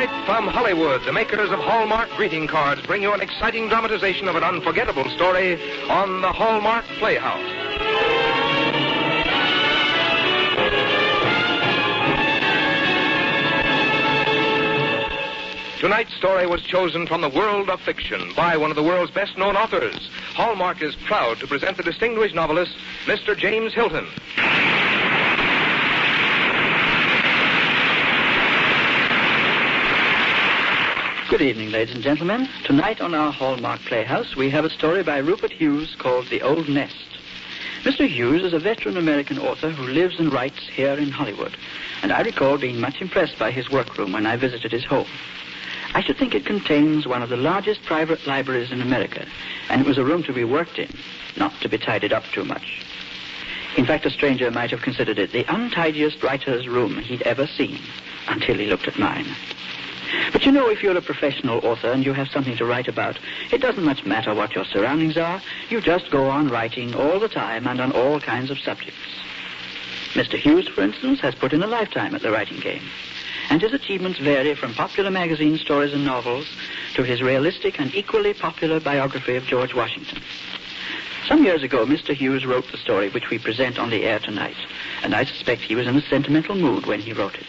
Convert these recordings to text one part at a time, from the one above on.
Tonight, from Hollywood, the makers of Hallmark greeting cards bring you an exciting dramatization of an unforgettable story on the Hallmark Playhouse. Tonight's story was chosen from the world of fiction by one of the world's best-known authors. Hallmark is proud to present the distinguished novelist, Mr. James Hilton. Good evening, ladies and gentlemen. Tonight on our Hallmark Playhouse, we have a story by Rupert Hughes called The Old Nest. Mr. Hughes is a veteran American author who lives and writes here in Hollywood, and I recall being much impressed by his workroom when I visited his home. I should think it contains one of the largest private libraries in America, and it was a room to be worked in, not to be tidied up too much. In fact, a stranger might have considered it the untidiest writer's room he'd ever seen, until he looked at mine. But you know, if you're a professional author and you have something to write about, it doesn't much matter what your surroundings are. You just go on writing all the time and on all kinds of subjects. Mr. Hughes, for instance, has put in a lifetime at the writing game, and his achievements vary from popular magazine stories and novels to his realistic and equally popular biography of George Washington. Some years ago, Mr. Hughes wrote the story which we present on the air tonight, and I suspect he was in a sentimental mood when he wrote it.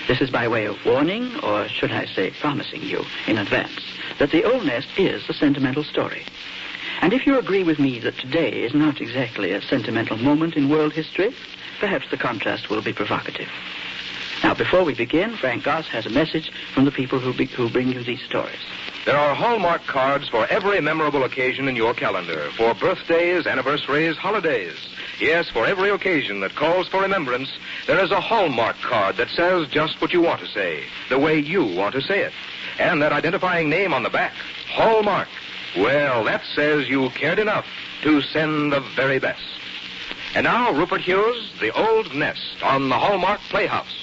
This is by way of warning, or should I say promising you in advance, that The Old Nest is a sentimental story. And if you agree with me that today is not exactly a sentimental moment in world history, perhaps the contrast will be provocative. Now, before we begin, Frank Goss has a message from the people who bring you these stories. There are Hallmark cards for every memorable occasion in your calendar, for birthdays, anniversaries, holidays. Yes, for every occasion that calls for remembrance, there is a Hallmark card that says just what you want to say, the way you want to say it. And that identifying name on the back, Hallmark. Well, that says you cared enough to send the very best. And now, Rupert Hughes, The Old Nest on the Hallmark Playhouse.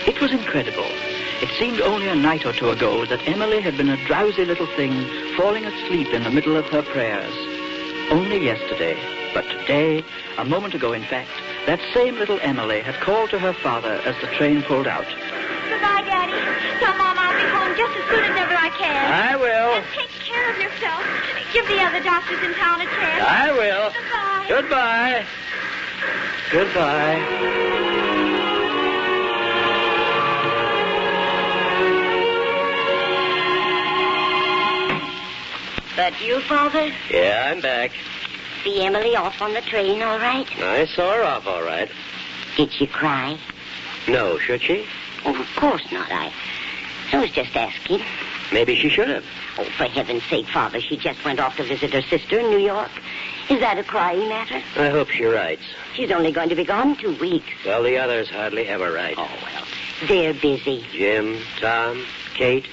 It was incredible. It seemed only a night or two ago that Emily had been a drowsy little thing falling asleep in the middle of her prayers. Only yesterday, but today, a moment ago in fact, that same little Emily had called to her father as the train pulled out. Goodbye, Daddy. Tell Mom I'll be home just as soon as ever I can. I will. And take care of yourself. Give the other doctors in town a chance. I will. Goodbye. Goodbye. Goodbye. But you, Father? Yeah, I'm back. See Emily off on the train, all right? I saw her off all right. Did she cry? No, should she? Oh, of course not. I was just asking. Maybe she should have. Oh, for heaven's sake, Father, she just went off to visit her sister in New York. Is that a crying matter? I hope she writes. She's only going to be gone 2 weeks. Well, the others hardly ever write. Oh, well, they're busy. Jim, Tom, Kate.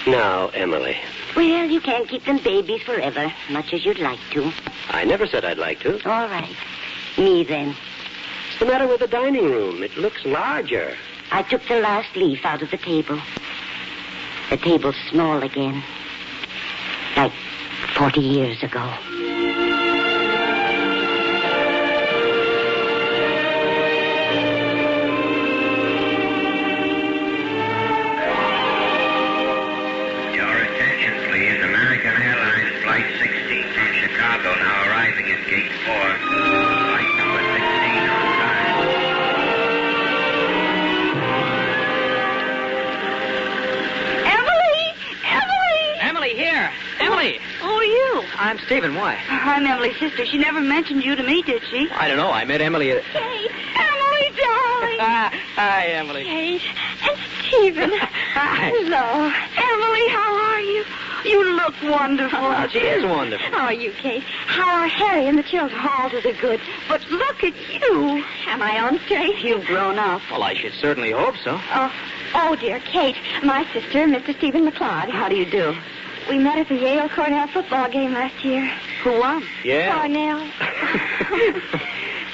Now, Emily. Well, you can't keep them babies forever, much as you'd like to. I never said I'd like to. All right. Me, then. What's the matter with the dining room? It looks larger. I took the last leaf out of the table. The table's small again. Like 40 years ago. Chicago now arriving at Gate 4. Flight number 16 on time. Emily! Emily! Emily, here. Emily. Who are you? I'm Stephen. Why? I'm Emily's sister. She never mentioned you to me, did she? I don't know. I met Emily at... Kate! Emily, darling! Hi, Emily. Kate and Stephen. Hi. Hello. Emily, how are you? You look wonderful. Oh, she is wonderful. How are you, Kate? How are Harry and the children? All to the good. But look at you. Am I on straight? You've grown up. Well, I should certainly hope so. Oh, dear, Kate. My sister, Mr. Stephen McLeod. How do you do? We met at the Yale-Cornell football game last year. Who won? Yeah. Cornell.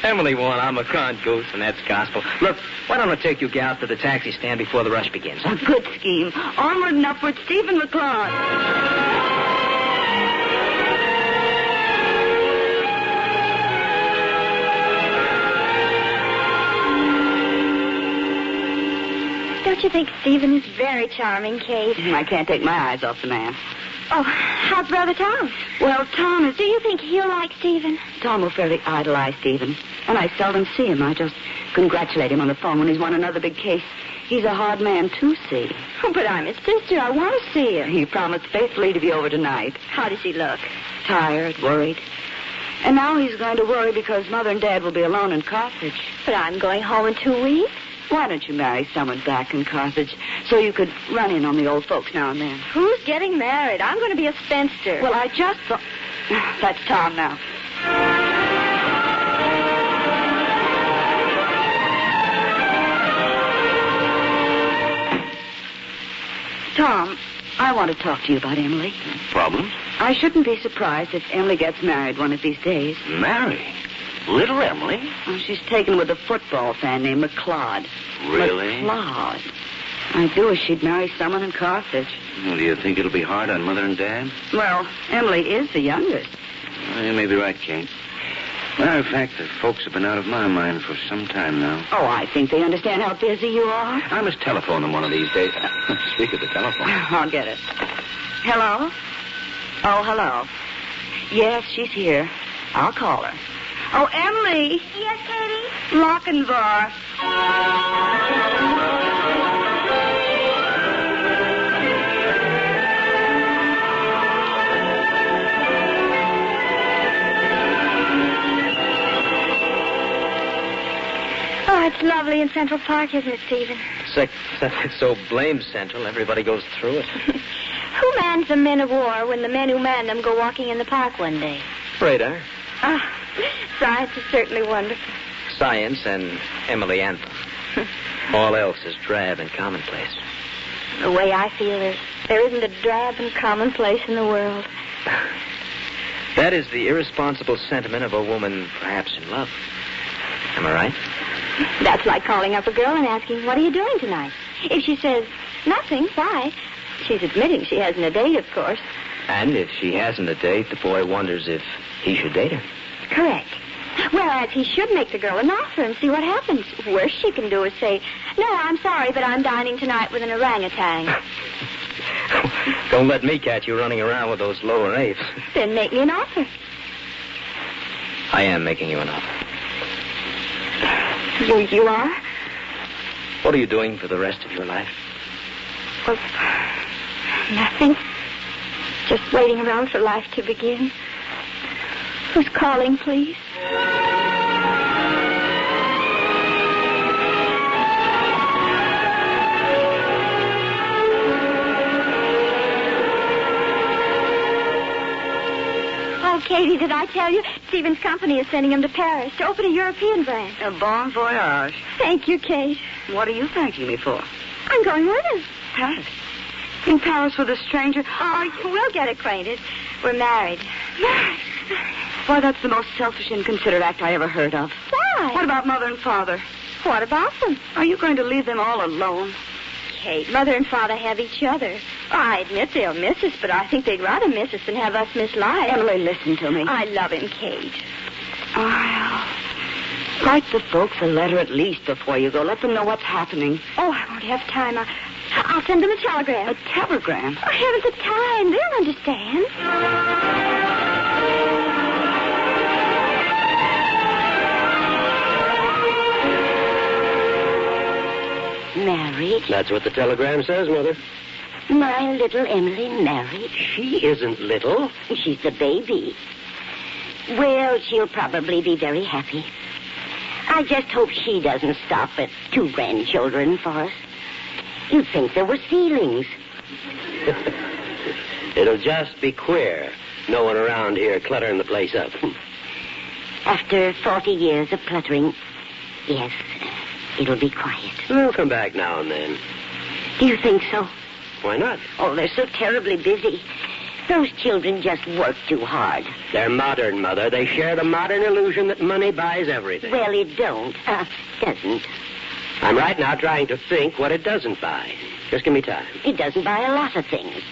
Emily won. I'm a con goose, and that's gospel. Look, why don't I take you gals to the taxi stand before the rush begins? A good scheme. Onward and upward, Stephen McLeod. Don't you think Stephen is very charming, Kate? I can't take my eyes off the man. Oh, how's Brother Tom? Well, Tom is... Do you think he'll like Stephen? Tom will fairly idolize Stephen. And I seldom see him. I just congratulate him on the phone when he's won another big case. He's a hard man to see. Oh, but I'm his sister. I want to see him. He promised faithfully to be over tonight. How does he look? Tired, worried. And now he's going to worry because Mother and Dad will be alone in Carthage. But I'm going home in 2 weeks. Why don't you marry someone back in Carthage so you could run in on the old folks now and then? Who's getting married? I'm going to be a spinster. Well, I just thought... That's Tom now. Tom, I want to talk to you about Emily. Problems? I shouldn't be surprised if Emily gets married one of these days. Marry? Little Emily? Oh, she's taken with a football fan named McLeod. Really? McLeod. I do wish she'd marry someone in Carthage. Well, do you think it'll be hard on Mother and Dad? Well, Emily is the youngest. Well, you may be right, Kate. Matter of fact, the folks have been out of my mind for some time now. Oh, I think they understand how busy you are. I must telephone them one of these days. Speak of the telephone. I'll get it. Hello? Oh, hello. Yes, she's here. I'll call her. Oh, Emily. Yes, Katie? Lochinvar. Oh, it's lovely in Central Park, isn't it, Stephen? It's so blamed central, everybody goes through it. Who mans the men of war when the men who man them go walking in the park one day? Radar, Ah, science is certainly wonderful. science, and Emily Anthem. All else is drab and commonplace. The way I feel is there isn't a drab and commonplace in the world. That is the irresponsible sentiment of a woman perhaps in love. Am I right? That's like calling up a girl and asking, what are you doing tonight? If she says, nothing, why? She's admitting she hasn't a date, of course. And if she hasn't a date, the boy wonders if he should date her. Correct. Whereas he should make the girl an offer and see what happens. Worst she can do is say, no, I'm sorry, but I'm dining tonight with an orangutan. Don't let me catch you running around with those lower apes. Then make me an offer. I am making you an offer. You are? What are you doing for the rest of your life? Well, nothing. Just waiting around for life to begin. Who's calling, please? Oh, Katie, did I tell you? Stephen's company is sending him to Paris to open a European branch. A bon voyage. Thank you, Kate. What are you thanking me for? I'm going with him. Paris. In Paris with a stranger? Oh, we'll get acquainted. We're married. Married? Why, that's the most selfish, inconsiderate act I ever heard of. Why? What about Mother and Father? What about them? Are you going to leave them all alone? Kate, Mother and Father have each other. I admit they'll miss us, but I think they'd rather miss us than have us miss life. Emily, listen to me. I love him, Kate. I'll write the folks a letter at least before you go. Let them know what's happening. Oh, I won't have time. I'll send them a telegram. A telegram? I haven't the time. They'll understand. Married? That's what the telegram says, Mother. My little Emily married? She isn't little. She's the baby. Well, she'll probably be very happy. I just hope she doesn't stop at 2 grandchildren for us. You'd think there were ceilings. It'll just be queer. No one around here cluttering the place up. After 40 years of cluttering, yes, it'll be quiet. We'll come back now and then. Do you think so? Why not? Oh, they're so terribly busy. Those children just work too hard. They're modern, Mother. They share the modern illusion that money buys everything. Well, it don't. Doesn't. I'm right now trying to think what it doesn't buy. Just give me time. It doesn't buy a lot of things.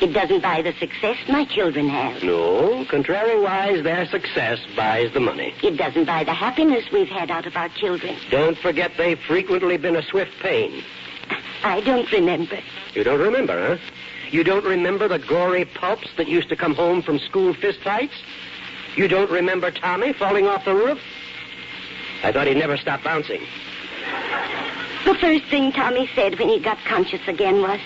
It doesn't buy the success my children have. No, contrariwise, their success buys the money. It doesn't buy the happiness we've had out of our children. Don't forget they've frequently been a swift pain. I don't remember. You don't remember, huh? You don't remember the gory pups that used to come home from school fistfights? You don't remember Tommy falling off the roof? I thought he'd never stop bouncing. The first thing Tommy said when he got conscious again was,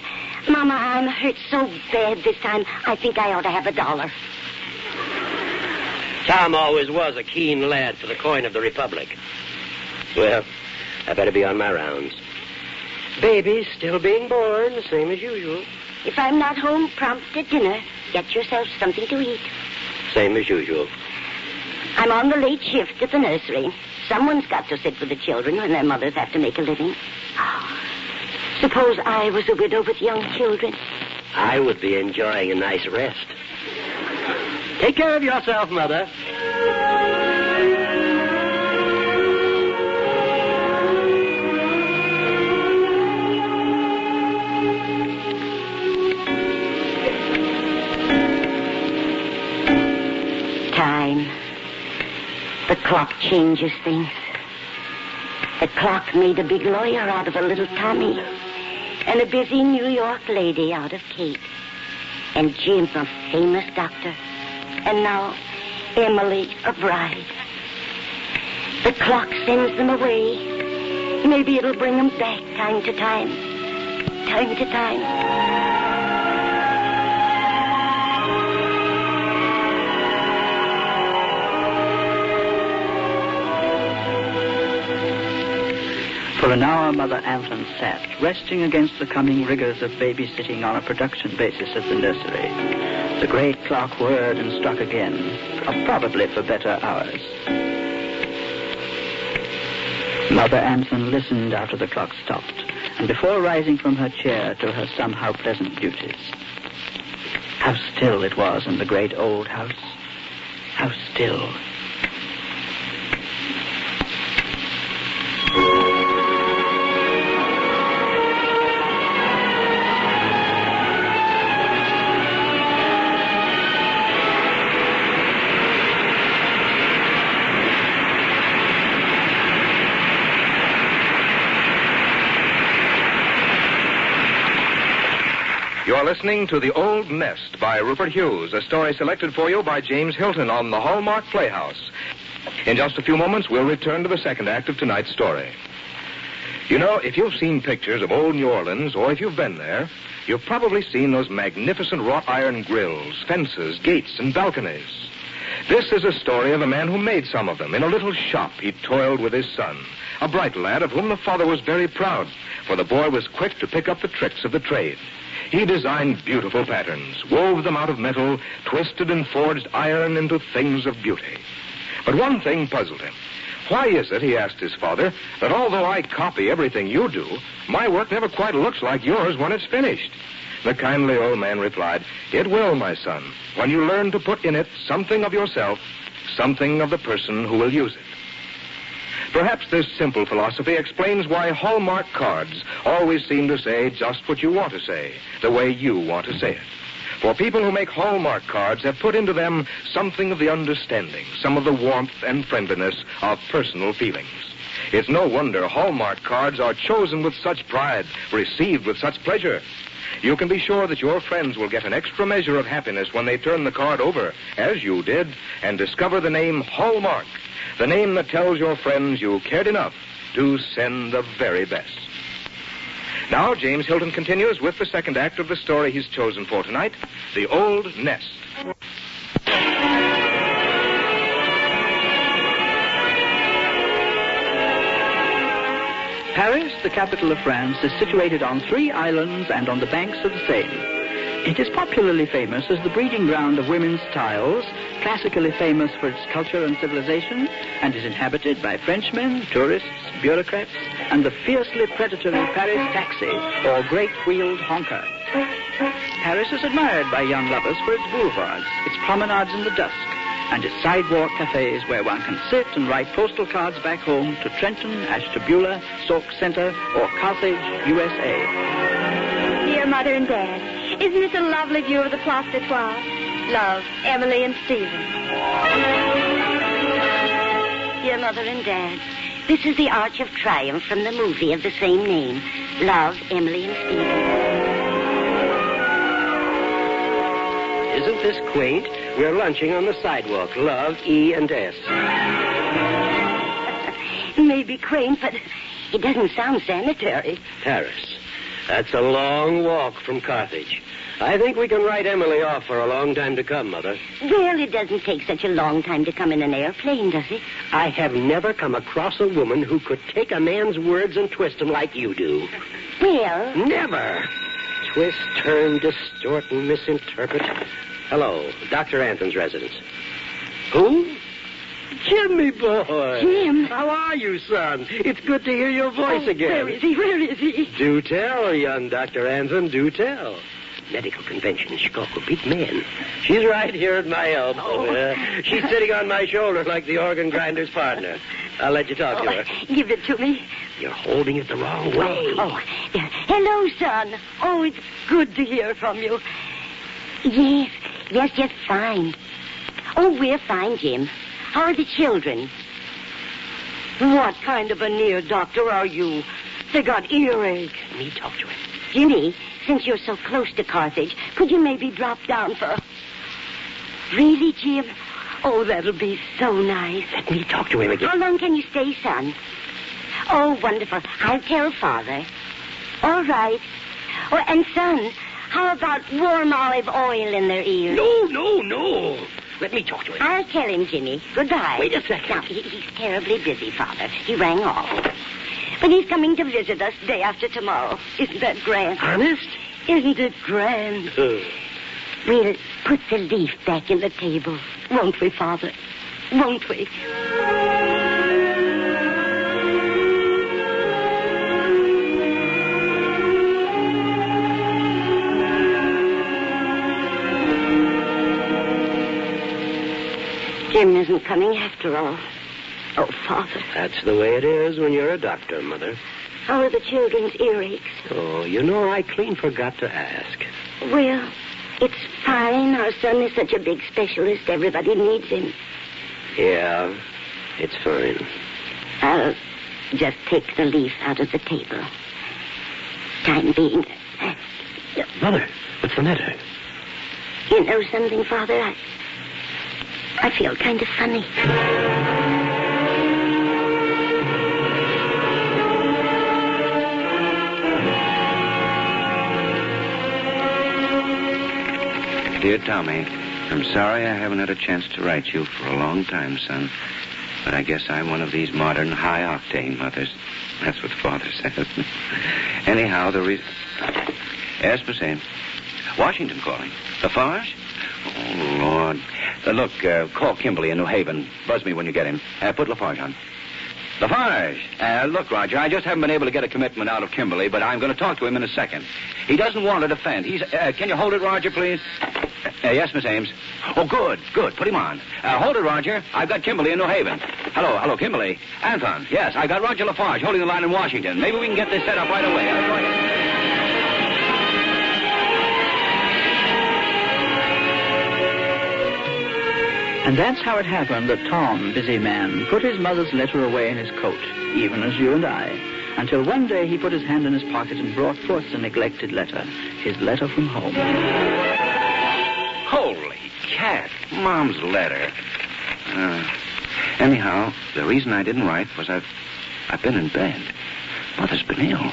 Mama, I'm hurt so bad this time, I think I ought to have $1. Tom always was a keen lad for the coin of the Republic. Well, I better be on my rounds. Baby's still being born, the same as usual. If I'm not home prompt at dinner, get yourself something to eat. Same as usual. I'm on the late shift at the nursery. Someone's got to sit with the children when their mothers have to make a living. Suppose I was a widow with young children. I would be enjoying a nice rest. Take care of yourself, Mother. Time. The clock changes things. The clock made a big lawyer out of a little Tommy, and a busy New York lady out of Kate, and Jim, a famous doctor, and now Emily, a bride. The clock sends them away. Maybe it'll bring them back time to time. Time to time. For an hour, Mother Anthony sat, resting against the coming rigors of babysitting on a production basis at the nursery. The great clock whirred and struck again, probably for better hours. Mother Anthony listened after the clock stopped, and before rising from her chair to her somehow pleasant duties. How still it was in the great old house. How still. You're listening to The Old Nest by Rupert Hughes, a story selected for you by James Hilton on the Hallmark Playhouse. In just a few moments, we'll return to the second act of tonight's story. You know, if you've seen pictures of old New Orleans, or if you've been there, you've probably seen those magnificent wrought iron grills, fences, gates, and balconies. This is a story of a man who made some of them. In a little shop, he toiled with his son, a bright lad of whom the father was very proud, for the boy was quick to pick up the tricks of the trade. He designed beautiful patterns, wove them out of metal, twisted and forged iron into things of beauty. But one thing puzzled him. Why is it, he asked his father, that although I copy everything you do, my work never quite looks like yours when it's finished? The kindly old man replied, "It will, my son, when you learn to put in it something of yourself, something of the person who will use it." Perhaps this simple philosophy explains why Hallmark cards always seem to say just what you want to say, the way you want to say it. For people who make Hallmark cards have put into them something of the understanding, some of the warmth and friendliness of personal feelings. It's no wonder Hallmark cards are chosen with such pride, received with such pleasure. You can be sure that your friends will get an extra measure of happiness when they turn the card over, as you did, and discover the name Hallmark, the name that tells your friends you cared enough to send the very best. Now, James Hilton continues with the second act of the story he's chosen for tonight, The Old Nest. Paris, the capital of France, is situated on 3 islands and on the banks of the Seine. It is popularly famous as the breeding ground of women's tiles, classically famous for its culture and civilization, and is inhabited by Frenchmen, tourists, bureaucrats, and the fiercely predatory Paris taxi, or great-wheeled honker. Paris is admired by young lovers for its boulevards, its promenades in the dusk, and its sidewalk cafes where one can sit and write postal cards back home to Trenton, Ashtabula, Sauk Center, or Carthage, USA. Dear Mother and Dad, isn't this a lovely view of the Place d'Etoile? Love, Emily and Stephen. Dear Mother and Dad, This is the Arch of Triumph from the movie of the same name. Love, Emily and Stephen. Isn't this quaint? We're lunching on the sidewalk. Love, E and S. Maybe quaint, but it doesn't sound sanitary. Paris. That's a long walk from Carthage. I think we can write Emily off for a long time to come, Mother. Well, it doesn't take such a long time to come in an airplane, does it? I have never come across a woman who could take a man's words and twist them like you do. Well... Never. Twist, turn, distort, and misinterpret. Hello, Dr. Anthon's residence. Who? Jimmy boy. Jim. How are you, son? It's good to hear your voice again. Where is he? Where is he? Do tell, young Dr. Anthon, do tell. Medical convention in Chicago, big man. She's right here at my elbow. She's sitting on my shoulder like the organ grinder's partner. I'll let you talk to her. Give it to me. You're holding it the wrong way. Yeah. Hello, son. Oh, it's good to hear from you. Yes, just fine. Oh, we're fine, Jim. How are the children? What kind of an ear doctor are you? They got earache. Let me talk to him. Jimmy, since you're so close to Carthage, could you maybe drop down for... Really, Jim? Oh, that'll be so nice. Let me talk to him again. How long can you stay, son? Oh, wonderful. I'll tell Father. All right. Oh, and son, how about warm olive oil in their ears? No. Let me talk to him. I'll tell him, Jimmy. Goodbye. Wait a second. Now, he's terribly busy, Father. He rang off. But he's coming to visit us day after tomorrow. Isn't that grand? Honest? Isn't it grand? We'll put the leaf back in the table. Won't we, Father? Won't we? Jim isn't coming after all. Oh, Father. That's the way it is when you're a doctor, Mother. How are the children's earaches? Oh, you know, I clean forgot to ask. Well, it's fine. Our son is such a big specialist. Everybody needs him. Yeah, it's fine. I'll just take the leaf out of the table. Time being. Mother, what's the matter? You know something, Father? I feel kind of funny. Dear Tommy, I'm sorry I haven't had a chance to write you for a long time, son. But I guess I'm one of these modern high-octane mothers. That's what Father says. Anyhow, the reason... Yes, Miss Ames. Washington calling. Lafarge? Oh, Lord. Look, call Kimberly in New Haven. Buzz me when you get him. Put Lafarge on. Lafarge! Look, Roger, I just haven't been able to get a commitment out of Kimberly, but I'm going to talk to him in a second. He doesn't want to defend. Can you hold it, Roger, please? Yes, Miss Ames. Oh, good. Put him on. Hold it, Roger. I've got Kimberly in New Haven. Hello, Kimberly. Anton, yes, I got Roger Lafarge holding the line in Washington. Maybe we can get this set up right away. Go ahead. And that's how it happened that Tom, busy man, put his mother's letter away in his coat, even as you and I, until one day he put his hand in his pocket and brought forth the neglected letter, his letter from home. Holy cat, Mom's letter. Anyhow, the reason I didn't write was I've been in bed. Mother's been ill.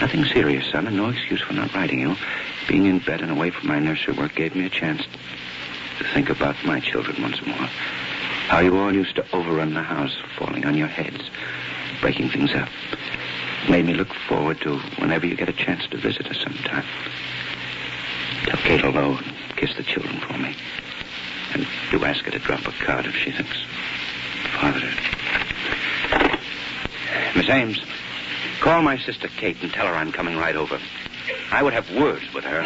Nothing serious, son, and no excuse for not writing you. Being in bed and away from my nursery work gave me a chance to think about my children once more. How you all used to overrun the house, falling on your heads, breaking things up. It made me look forward to whenever you get a chance to visit us sometime. Tell Kate hello and kiss the children for me. And do ask her to drop a card if she thinks Father... Miss Ames, call my sister Kate and tell her I'm coming right over. I would have words with her.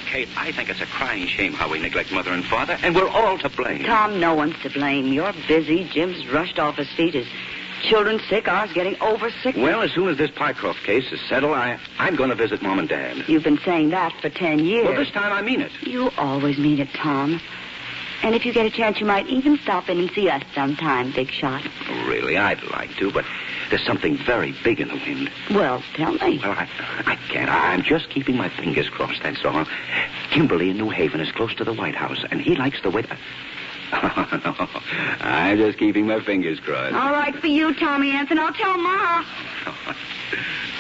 Kate, I think it's a crying shame how we neglect Mother and Father, and we're all to blame. Tom, no one's to blame. You're busy. Jim's rushed off his feet. His children sick, ours getting over sick. Well, as soon as this Pycroft case is settled, I'm going to visit Mom and Dad. You've been saying that for 10 years. Well, this time I mean it. You always mean it, Tom. And if you get a chance, you might even stop in and see us sometime, Big Shot. Oh, really, I'd like to, but there's something very big in the wind. Well, tell me. Well, I can't. I'm just keeping my fingers crossed, that's all. Kimberly in New Haven is close to the White House, and he likes the way... Oh, no. I'm just keeping my fingers crossed. All right for you, Tommy Anthony. I'll tell Ma.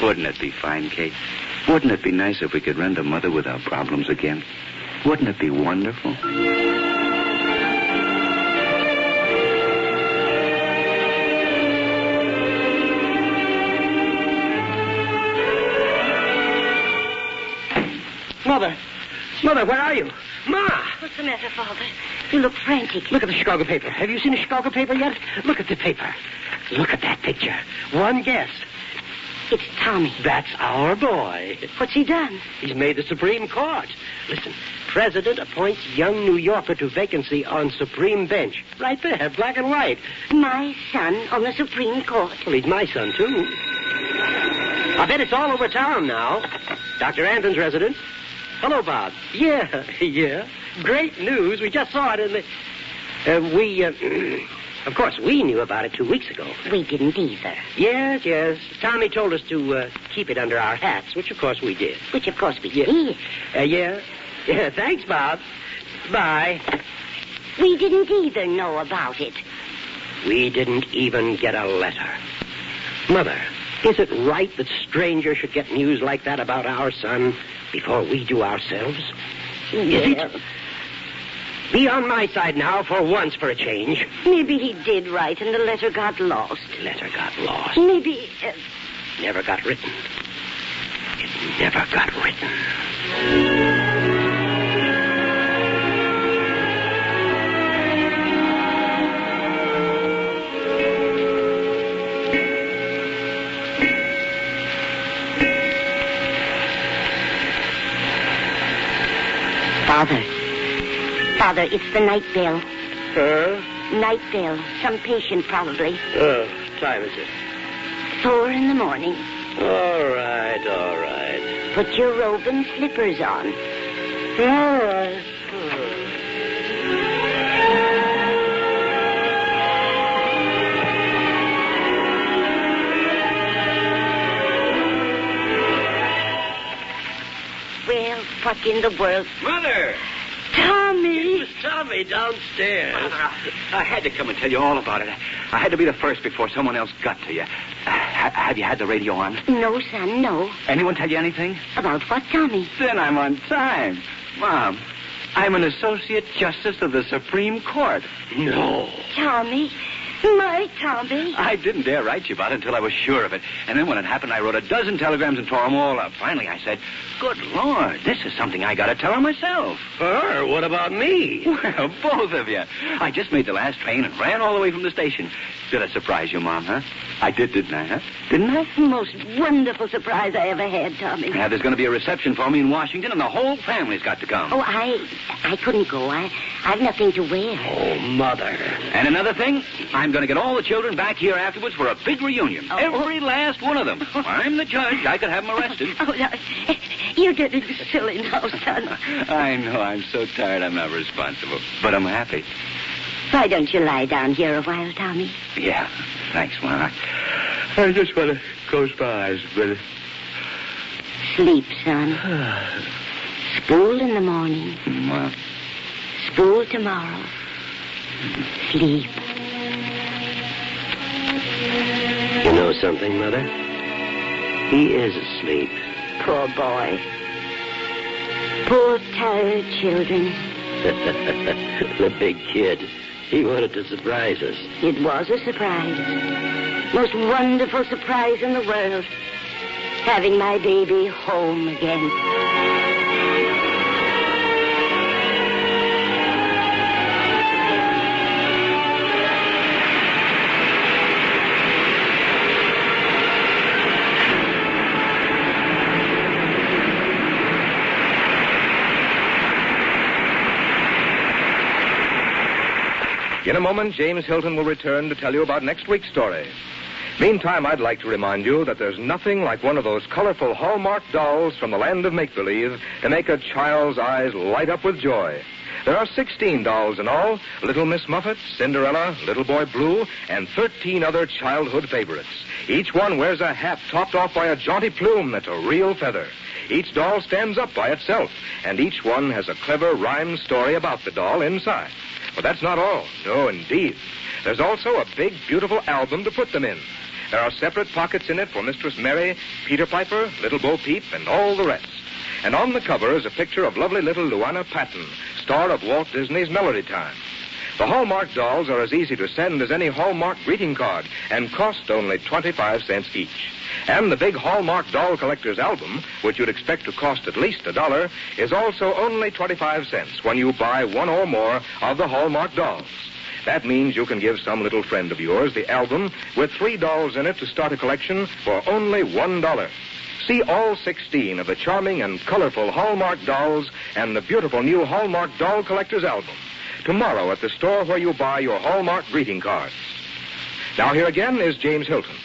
Wouldn't it be fine, Kate? Wouldn't it be nice if we could rent a mother without problems again? Wouldn't it be wonderful? Mother, where are you? Ma! What's the matter, Father? You look frantic. Look at the Chicago paper. Have you seen the Chicago paper yet? Look at the paper. Look at that picture. One guess. It's Tommy. That's our boy. What's he done? He's made the Supreme Court. Listen, President appoints young New Yorker to vacancy on Supreme Bench. Right there, black and white. My son on the Supreme Court. Well, he's my son, too. I bet it's all over town now. Dr. Anthon's resident. Hello, Bob. Yeah. Great news. We just saw it in the... Of course, we knew about it 2 weeks ago. We didn't either. Yes. Tommy told us to keep it under our hats, which, of course, we did. Which, of course, we did. Yeah, thanks, Bob. Bye. We didn't either know about it. We didn't even get a letter. Mother, is it right that strangers should get news like that about our son before we do ourselves? Is it? Be on my side now for once for a change. Maybe he did write and the letter got lost. Letter got lost. Maybe... Never got written. It never got written. Father, it's the night bell. Huh? Night bell. Some patient, probably. Time is it? 4 in the morning. All right. Put your robe and slippers on. All right. Well, what in the world? Mother! Tommy! It was Tommy downstairs. Mother, I had to come and tell you all about it. I had to be the first before someone else got to you. Have you had the radio on? No, son, no. Anyone tell you anything? About what, Tommy? Then I'm on time. Mom, I'm an Associate Justice of the Supreme Court. No. Tommy? My Tommy? I didn't dare write you about it until I was sure of it. And then when it happened, I wrote a dozen telegrams and tore them all up. Finally, I said, good Lord, this is something I got to tell her myself. Her? What about me? Well, both of you. I just made the last train and ran all the way from the station. Did I surprise you, Mom, huh? I did, didn't I, huh? Didn't I? Most wonderful surprise I ever had, Tommy. Yeah, there's going to be a reception for me in Washington, and the whole family's got to come. Oh, I couldn't go. I've nothing to wear. Oh, Mother. And another thing, I'm going to get all the children back here afterwards for a big reunion. Oh. Every last one of them. I'm the judge. I could have them arrested. Oh, no. You're getting silly now, son. I know. I'm so tired I'm not responsible. But I'm happy. Why don't you lie down here a while, Tommy? Yeah. Thanks, Mom. I just want to close my eyes a minute. Sleep, son. School in the morning. Well, School tomorrow. Sleep. You know something, Mother? He is asleep. Poor boy. Poor tired children. The big kid. He wanted to surprise us. It was a surprise. Most wonderful surprise in the world. Having my baby home again. In a moment, James Hilton will return to tell you about next week's story. Meantime, I'd like to remind you that there's nothing like one of those colorful Hallmark dolls from the land of make-believe to make a child's eyes light up with joy. There are 16 dolls in all: Little Miss Muffet, Cinderella, Little Boy Blue, and 13 other childhood favorites. Each one wears a hat topped off by a jaunty plume that's a real feather. Each doll stands up by itself, and each one has a clever rhyme story about the doll inside. But that's not all. No, indeed. There's also a big, beautiful album to put them in. There are separate pockets in it for Mistress Mary, Peter Piper, Little Bo Peep, and all the rest. And on the cover is a picture of lovely little Luana Patton, star of Walt Disney's Melody Time. The Hallmark dolls are as easy to send as any Hallmark greeting card and cost only 25 cents each. And the big Hallmark doll collector's album, which you'd expect to cost at least $1, is also only 25 cents when you buy one or more of the Hallmark dolls. That means you can give some little friend of yours the album with 3 dolls in it to start a collection for only $1. See all 16 of the charming and colorful Hallmark dolls and the beautiful new Hallmark doll collector's album tomorrow at the store where you buy your Hallmark greeting cards. Now here again is James Hilton.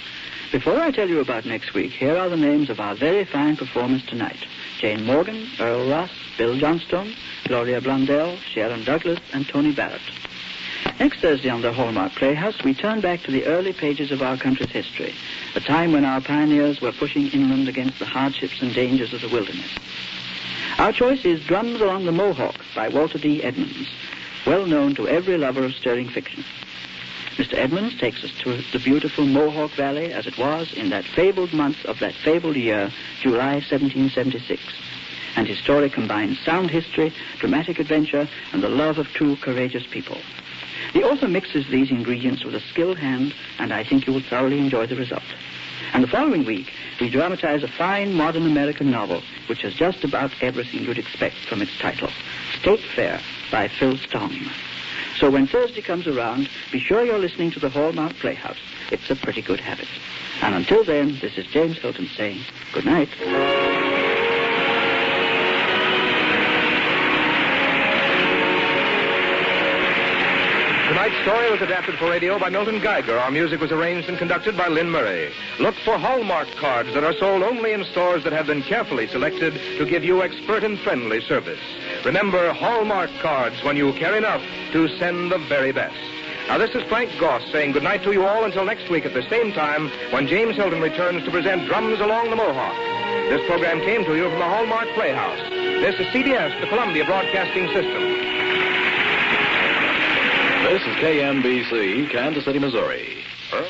Before I tell you about next week, here are the names of our very fine performers tonight: Jane Morgan, Earl Ross, Bill Johnstone, Gloria Blundell, Sharon Douglas, and Tony Barrett. Next Thursday on the Hallmark Playhouse, we turn back to the early pages of our country's history, the time when our pioneers were pushing inland against the hardships and dangers of the wilderness. Our choice is Drums Along the Mohawk by Walter D. Edmonds, well known to every lover of stirring fiction. Mr. Edmonds takes us to the beautiful Mohawk Valley as it was in that fabled month of that fabled year, July 1776. And his story combines sound history, dramatic adventure, and the love of two courageous people. The author mixes these ingredients with a skilled hand, and I think you will thoroughly enjoy the result. And the following week, we dramatize a fine modern American novel, which has just about everything you'd expect from its title, State Fair by Phil Stong. So when Thursday comes around, be sure you're listening to the Hallmark Playhouse. It's a pretty good habit. And until then, this is James Hilton saying good night. Tonight's story was adapted for radio by Milton Geiger. Our music was arranged and conducted by Lynn Murray. Look for Hallmark cards that are sold only in stores that have been carefully selected to give you expert and friendly service. Remember Hallmark cards when you care enough to send the very best. Now, this is Frank Goss saying goodnight to you all until next week at the same time when James Hilton returns to present Drums Along the Mohawk. This program came to you from the Hallmark Playhouse. This is CBS, the Columbia Broadcasting System. This is KMBC, Kansas City, Missouri. Huh?